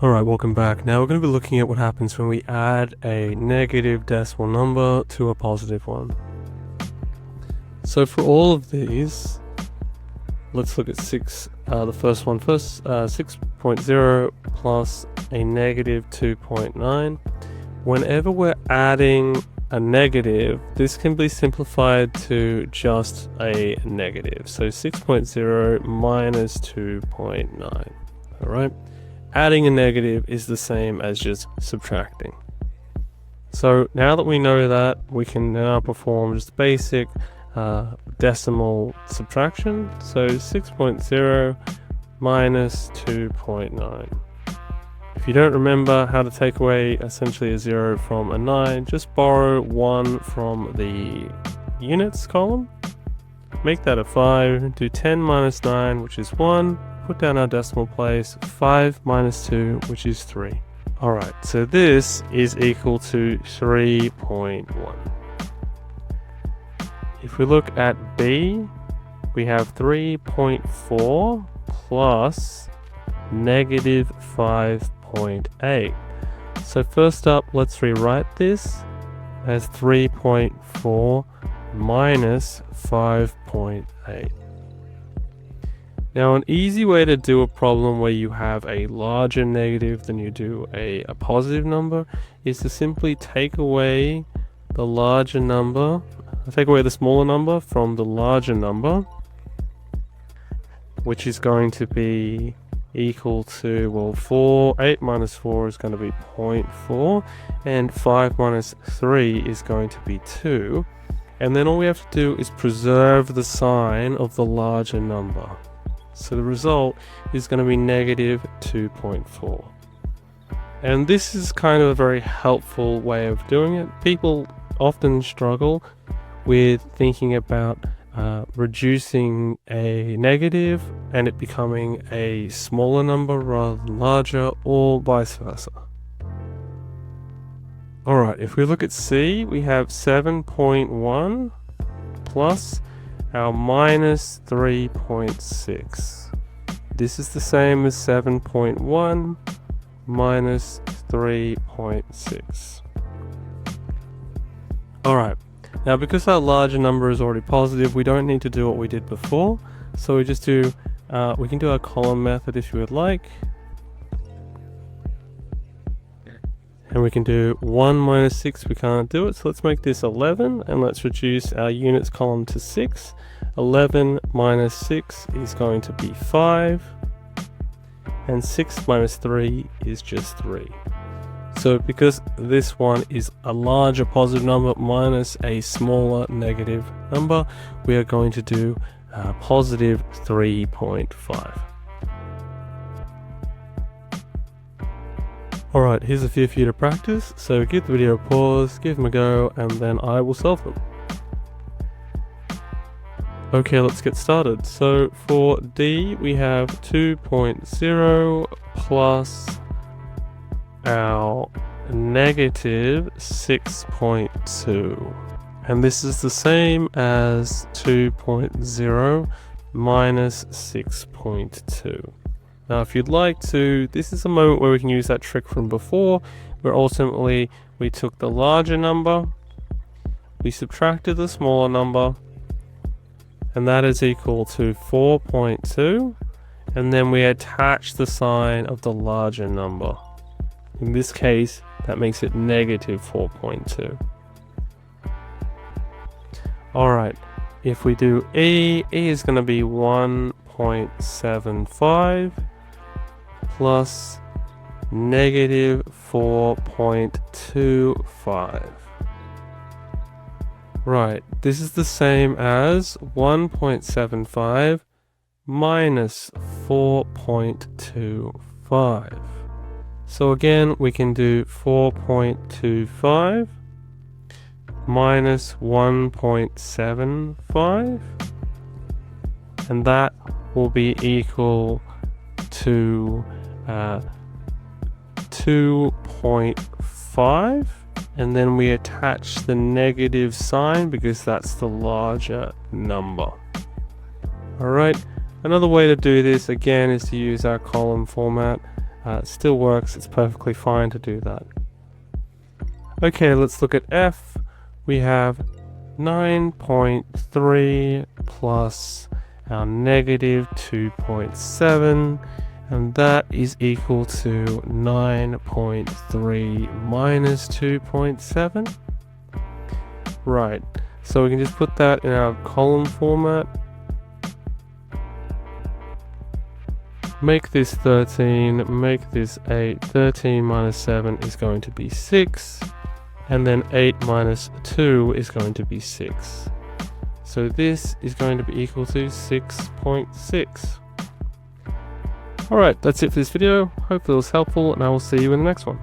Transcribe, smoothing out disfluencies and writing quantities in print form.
Alright, welcome back. Now we're going to be looking at what happens when we add a negative decimal number to a positive one. So for all of these, let's look at the first one first. 6.0 plus a negative 2.9. Whenever we're adding a negative, this can be simplified to just a negative. So 6.0 minus 2.9. Alright? Adding a negative is the same as just subtracting. So now that we know that, we can now perform just basic decimal subtraction. So 6.0 minus 2.9. If you don't remember how to take away essentially a 0 from a 9, just borrow 1 from the units column. Make that a 5, do 10 minus 9, which is 1. Put down our decimal place, 5 minus 2, which is 3. Alright, so this is equal to 3.1. If we look at B, we have 3.4 plus negative 5.8. So first up, let's rewrite this as 3.4 minus 5.8. Now, an easy way to do a problem where you have a larger negative than you do a positive number is to simply take away the larger number, take away the smaller number from the larger number, which is going to be equal to, well, 8 minus 4 is going to be 0.4, and 5 minus 3 is going to be 2. And then all we have to do is preserve the sign of the larger number. So the result is going to be negative 2.4. And this is kind of a very helpful way of doing it. People often struggle with thinking about reducing a negative and it becoming a smaller number rather than larger, or vice versa. Alright, if we look at C, we have 7.1 plus our minus 3.6. This is the same as 7.1 minus 3.6. Alright, now because our larger number is already positive, we don't need to do what we did before. So we just do, we can do our column method if you would like. And we can do 1 minus 6, we can't do it, so let's make this 11, and let's reduce our units column to 6. 11 minus 6 is going to be 5, and 6 minus 3 is just 3. So because this one is a larger positive number minus a smaller negative number, we are going to do positive 3.5. Alright, here's a few for you to practice, so give the video a pause, give them a go, and then I will solve them. Okay, let's get started. So for D, we have 2.0 plus our negative 6.2. And this is the same as 2.0 minus 6.2. Now, if you'd like to, this is a moment where we can use that trick from before, where ultimately we took the larger number, we subtracted the smaller number, and that is equal to 4.2, and then we attach the sign of the larger number. In this case, that makes it negative 4.2. Alright, if we do E is going to be 1.75 plus negative 4.25. Right, this is the same as 1.75 minus 4.25. So again, we can do 4.25 minus 1.75, and that will be equal to 2.5, and then we attach the negative sign because that's the larger number. Alright, another way to do this again is to use our column format. It still works, it's perfectly fine to do that. Okay, let's look at f. We have 9.3 plus our negative 2.7, and that is equal to 9.3 minus 2.7. Right, so we can just put that in our column format. Make this 13, make this 8. 13 minus 7 is going to be 6. And then 8 minus 2 is going to be 6. So this is going to be equal to 6.6. Alright, that's it for this video. Hopefully it was helpful, and I will see you in the next one.